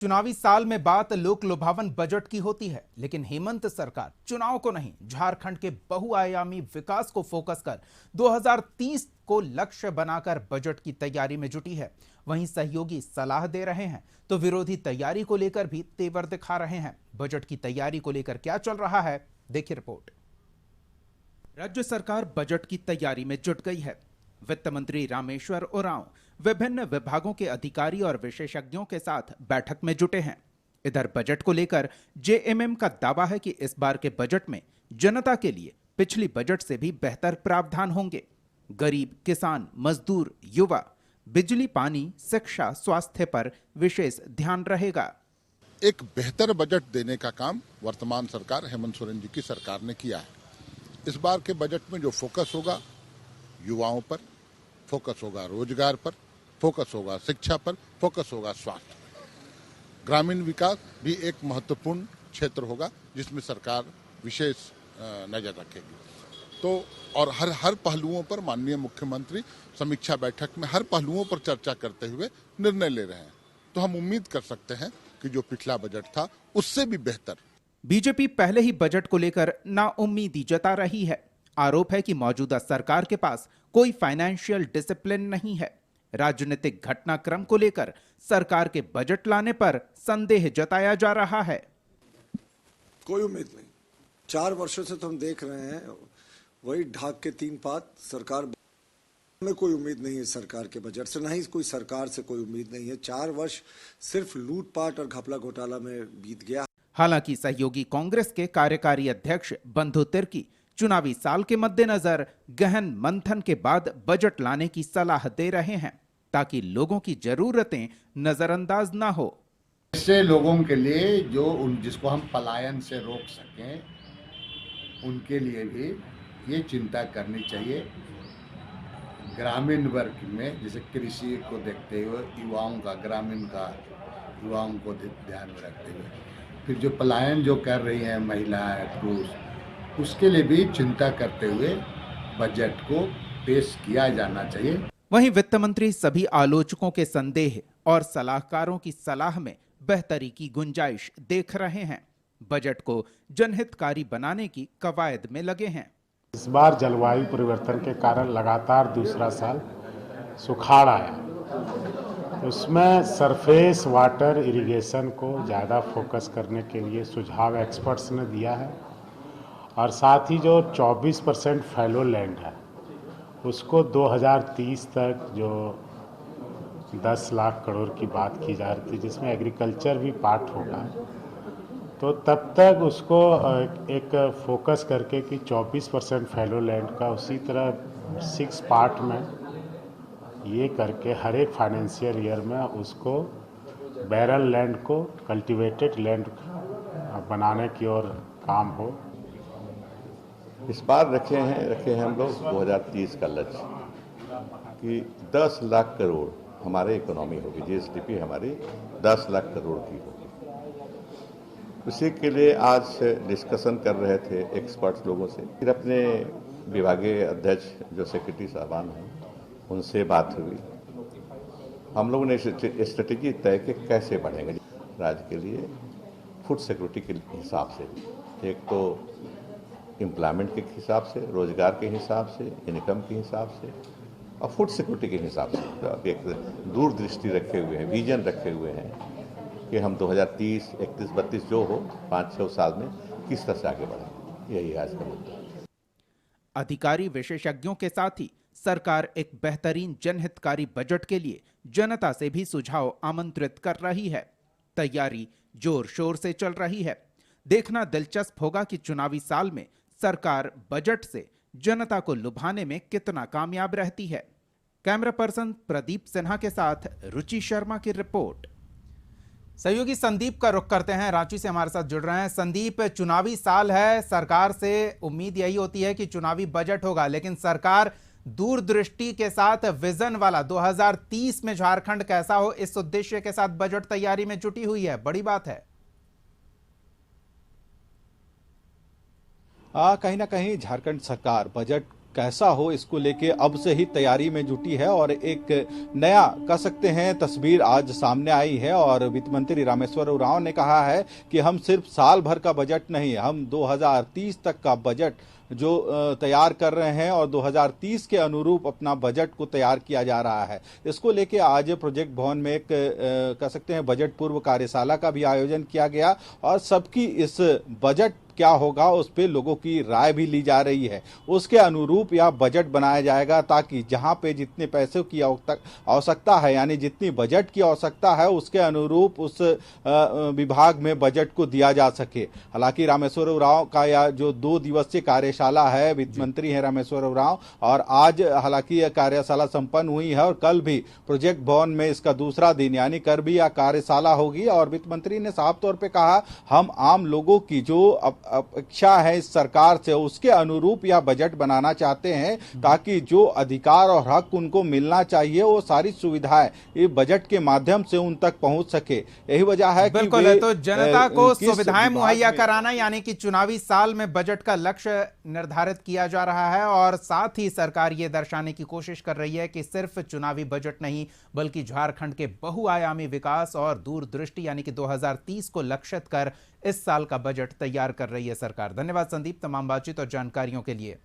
चुनावी साल में बात लोक लुभावन बजट की होती है, लेकिन हेमंत सरकार चुनाव को नहीं, झारखंड के बहुआयामी विकास को फोकस कर 2030 को लक्ष्य बनाकर बजट की तैयारी में जुटी है। वहीं सहयोगी सलाह दे रहे हैं तो विरोधी तैयारी को लेकर भी तेवर दिखा रहे हैं। बजट की तैयारी को लेकर क्या चल रहा है, देखिए रिपोर्ट। राज्य सरकार बजट की तैयारी में जुट गई है। वित्त मंत्री रामेश्वर उरांव विभिन्न विभागों के अधिकारी और विशेषज्ञों के साथ बैठक में जुटे हैं। इधर बजट को लेकर जेएमएम का दावा है कि इस बार के बजट में जनता के लिए पिछली बजट से भी बेहतर प्रावधान होंगे। गरीब, किसान, मजदूर, युवा, बिजली, पानी, शिक्षा, स्वास्थ्य पर विशेष ध्यान रहेगा। एक बेहतर बजट देने का काम वर्तमान सरकार हेमंत सोरेन जी की सरकार ने किया है। इस बार के बजट में जो फोकस होगा युवाओं पर, फोकस होगा रोजगार पर, फोकस होगा शिक्षा पर, फोकस होगा स्वास्थ्य। ग्रामीण विकास भी एक महत्वपूर्ण क्षेत्र होगा जिसमें सरकार विशेष नजर रखेगी। तो और हर पहलुओं पर माननीय मुख्यमंत्री समीक्षा बैठक में हर पहलुओं पर चर्चा करते हुए निर्णय ले रहे हैं। तो हम उम्मीद कर सकते हैं कि जो पिछला बजट था उससे भी बेहतर। बीजेपी पहले ही बजट को लेकर नाउम्मीदी जता रही है। आरोप है कि मौजूदा सरकार के पास कोई फाइनेंशियल डिसिप्लिन नहीं है। राजनीतिक घटनाक्रम को लेकर सरकार के बजट लाने पर संदेह जताया जा रहा है। कोई उम्मीद नहीं। 4 वर्षों से तो हम देख रहे हैं वही ढाक के 3 पात सरकार में। कोई उम्मीद नहीं है सरकार के बजट से, ना ही कोई सरकार से कोई उम्मीद नहीं है। 4 वर्ष सिर्फ लूटपाट और घपला घोटाला में बीत गया। हालांकि सहयोगी कांग्रेस के कार्यकारी अध्यक्ष बंधु तिर्की चुनावी साल के मद्देनजर गहन मंथन के बाद बजट लाने की सलाह दे रहे हैं ताकि लोगों की जरूरतें नजरअंदाज ना हो। इससे लोगों के लिए जिसको हम पलायन से रोक सकें, उनके लिए भी ये चिंता करनी चाहिए। ग्रामीण वर्ग में जैसे कृषि को देखते हुए ग्रामीण युवाओं को ध्यान में रखते हुए, फिर जो पलायन जो कर रही हैं महिलाएं, पुरुष, उसके लिए भी चिंता करते हुए बजट को पेश किया जाना चाहिए। वहीं वित्त मंत्री सभी आलोचकों के संदेह और सलाहकारों की सलाह में बेहतरी की गुंजाइश देख रहे हैं। बजट को जनहितकारी बनाने की कवायद में लगे हैं। इस बार जलवायु परिवर्तन के कारण लगातार दूसरा साल सुखाड़ आया। उसमें सरफेस वाटर इरिगेशन को ज़्यादा फोकस करने के लिए सुझाव एक्सपर्ट्स ने दिया है और साथ ही जो 24% फैलो लैंड है उसको 2030 तक जो 10 लाख करोड़ की बात की जा रही थी, जिसमें एग्रीकल्चर भी पार्ट होगा, तो तब तक उसको एक फोकस करके कि 24% फैलो लैंड का उसी तरह 6 पार्ट में ये करके हर एक फाइनेंशियल ईयर में उसको बैरल लैंड को कल्टीवेटेड लैंड बनाने की ओर काम हो। इस बार रखे हैं हम लोग 2030 का लक्ष्य कि 10 लाख करोड़ हमारे इकोनॉमी होगी, जीएसडीपी हमारी 10 लाख करोड़ की होगी। उसी के लिए आज डिस्कशन कर रहे थे एक्सपर्ट्स लोगों से। फिर अपने विभागीय अध्यक्ष जो सेक्रेटरी साहबान हैं उनसे बात हुई। हम लोगों ने स्ट्रेटेजी तय कि कैसे बढ़ेंगे राज्य के लिए फूड सिक्योरिटी के हिसाब से, एक तो एम्प्लॉयमेंट के हिसाब से, रोजगार के हिसाब से, इनकम के हिसाब से और फूड सिक्योरिटी के हिसाब से एक दूरदृष्टि रखे हुए हैं, विजन रखे हुए हैं कि हम 2030, 31, 32 जो हो 5-6 साल में किस तरह से आगे बढ़ें। यही आज का मुद्दा है। अधिकारी विशेषज्ञों के साथ ही सरकार एक बेहतरीन जनहितकारी बजट के लिए जनता से भी सुझाव आमंत्रित कर रही है। तैयारी जोर शोर से चल रही है। देखना दिलचस्प होगा कि चुनावी साल में सरकार बजट से जनता को लुभाने में कितना कामयाब रहती है। कैमरा पर्सन प्रदीप सिन्हा के साथ रुचि शर्मा की रिपोर्ट। सहयोगी संदीप का रुख करते हैं, रांची से हमारे साथ जुड़ रहे हैं। संदीप, चुनावी साल है, सरकार से उम्मीद यही होती है कि चुनावी बजट होगा, लेकिन सरकार दूरदृष्टि के साथ विजन वाला 2030 में झारखंड कैसा हो, इस उद्देश्य के साथ बजट तैयारी में जुटी हुई है। बड़ी बात है। कहीं ना कहीं झारखंड सरकार बजट कैसा हो इसको लेके अब से ही तैयारी में जुटी है और एक नया कह सकते हैं तस्वीर आज सामने आई है। और वित्त मंत्री रामेश्वर उरांव ने कहा है कि हम सिर्फ साल भर का बजट नहीं, हम 2030 तक का बजट जो तैयार कर रहे हैं और 2030 के अनुरूप अपना बजट को तैयार किया जा रहा है। इसको लेके आज प्रोजेक्ट भवन में एक कह सकते हैं बजट पूर्व कार्यशाला का भी आयोजन किया गया और सबकी इस बजट क्या होगा उस पे लोगों की राय भी ली जा रही है। उसके अनुरूप यह बजट बनाया जाएगा ताकि जहां पे जितने पैसों की आवश्यकता है यानी जितनी बजट की आवश्यकता है उसके अनुरूप उस विभाग में बजट को दिया जा सके। हालांकि रामेश्वर उरांव का यह जो 2 दिवसीय कार्यशाला है, वित्त मंत्री है रामेश्वर उरांव, और आज हालांकि यह कार्यशाला संपन्न हुई है और कल भी प्रोजेक्ट भवन में इसका दूसरा दिन यानी कल भी यह कार्यशाला होगी। और वित्त मंत्री ने साफ तौर पर कहा हम आम लोगों की जो अपेक्षा है इस सरकार से उसके अनुरूप यह बजट बनाना चाहते हैं ताकि जो अधिकार और हक उनको मिलना चाहिए वो सारी सुविधाएं ये बजट के माध्यम से उन तक पहुंच सके। यही वजह है कि बिल्कुल है, तो जनता को सुविधाएं मुहैया कराना यानी कि चुनावी साल में बजट का लक्ष्य निर्धारित किया जा रहा है और साथ ही सरकार ये दर्शाने की कोशिश कर रही है कि सिर्फ चुनावी बजट नहीं बल्कि झारखंड के बहुआयामी विकास और दूरदृष्टि यानी कि 2030 को लक्षित कर इस साल का बजट तैयार कर रही है सरकार। धन्यवाद संदीप तमाम बातचीत और जानकारियों के लिए।